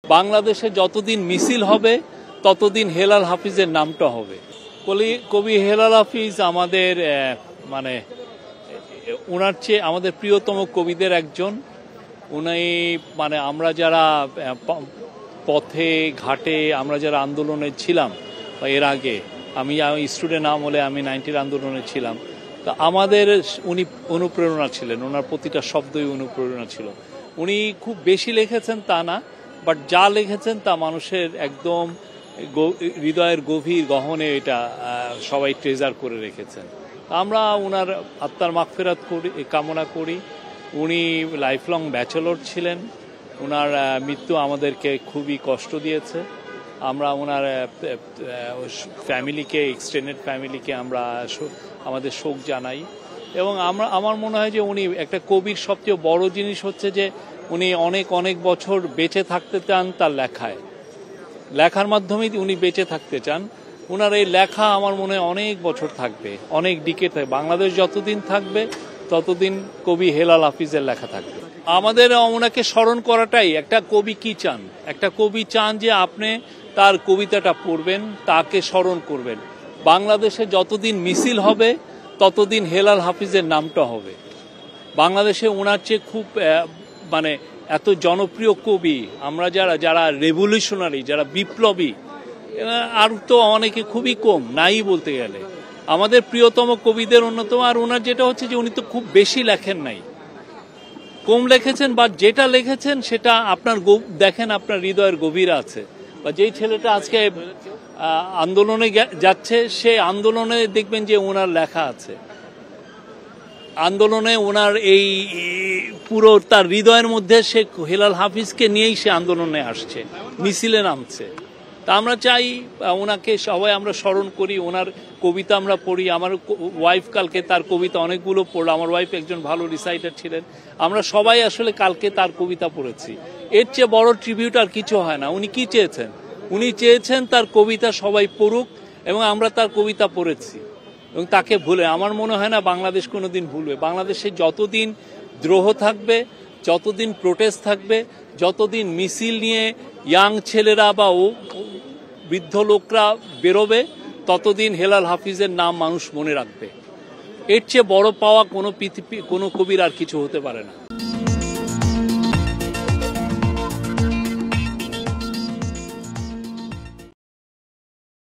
বাংলাদেশে যতদিন মিছিল হবে ততদিন হেলাল হাফিজের নামটা হবে। কবি হেলাল হাফিজ আমাদের মানে ওনার চেয়ে আমাদের প্রিয়তম কবিদের একজন। উনি মানে আমরা যারা পথে ঘাটে আমরা যারা আন্দোলনে ছিলাম বা এর আগে আমি স্টুডেন্ট আমলে আমি 90-র আন্দোলনে ছিলাম, তো আমাদের উনি অনুপ্রেরণা ছিলেন। ওনার প্রতিটা শব্দই অনুপ্রেরণা ছিল। উনি খুব বেশি লিখেছেন তা না, বাট যা লিখেছেন তা মানুষের একদম হৃদয়ের গভীর গহনে এটা সবাই ট্রেজার করে রেখেছেন। আমরা ওনার আত্মার মাগফিরাত কামনা করি। উনি লাইফলং ব্যাচেলর ছিলেন। ওনার মৃত্যু আমাদেরকে খুবই কষ্ট দিয়েছে। আমরা ওনার ফ্যামিলিকে, এক্সটেন্ডেড ফ্যামিলিকে আমরা আমাদের শোক জানাই। এবং আমার মনে হয় যে উনি একটা কবির সবচেয়ে বড় জিনিস হচ্ছে যে উনি অনেক অনেক বছর বেঁচে থাকতে চান তার লেখার মাধ্যমেই উনি বেঁচে থাকতে চান। ওনার এই লেখা আমার মনে হয় অনেক বছর থাকবে, অনেক ডিকেড থাকবে। বাংলাদেশ যতদিন থাকবে ততদিন কবি হেলাল হাফিজের লেখা থাকবে। আমাদের ওনাকে স্মরণ করাটাই, একটা কবি কি চান? একটা কবি চান যে আপনি তার কবিতাটা পড়বেন, তাকে স্মরণ করবেন। বাংলাদেশে যতদিন মিছিল হবে ততদিন হেলাল হাফিজের নামটা হবে। বাংলাদেশে ওনার চেয়ে খুব মানে এত জনপ্রিয় কবি আমরা যারা রেভলিউশনারি, যারা বিপ্লবী, আর তো অনেকে খুবই কম, নাই বলতে গেলে। আমাদের প্রিয়তম কবিদের অন্যতম। আর ওনার যেটা হচ্ছে যে উনি তো খুব বেশি লেখেন নাই, কম লিখেছেন, বা যেটা লিখেছেন সেটা আপনার দেখেন আপনার হৃদয়ের গভীরে আছে। বা যেই ছেলেটা আজকে আন্দোলনে যাচ্ছে, সে আন্দোলনে দেখবেন যে ওনার লেখা আছে। আন্দোলনে ওনার এই পুরো তার হৃদয়ের মধ্যে সে হেলাল হাফিজকে নিয়েই সে আন্দোলনে আসছে, মিছিলে নামছে। তা আমরা চাই ওনাকে সবাই আমরা স্মরণ করি, ওনার কবিতা আমরা পড়ি। আমার ওয়াইফ কালকে তার কবিতা অনেকগুলো পড়লো। আমার ওয়াইফ একজন ভালো রিসাইটার ছিলেন। আমরা সবাই আসলে কালকে তার কবিতা পড়েছি। এর চেয়ে বড় ট্রিবিউট আর কিছু হয় না। উনি কি চেয়েছেন? উনি চেয়েছেন তার কবিতা সবাই পড়ুক, এবং আমরা তার কবিতা পড়েছি। এবং তাকে ভুলে আমার মনে হয় না বাংলাদেশ কোনোদিন ভুলবে। বাংলাদেশে যতদিন দ্রোহ থাকবে, যতদিন প্রোটেস্ট থাকবে, যতদিন মিছিল নিয়ে ইয়াং ছেলেরা বা বৃদ্ধ লোকরা বেরোবে, ততদিন হেলাল হাফিজের নাম মানুষ মনে রাখবে। এর চেয়ে বড় পাওয়া কোনো কবির আর কিছু হতে পারে না।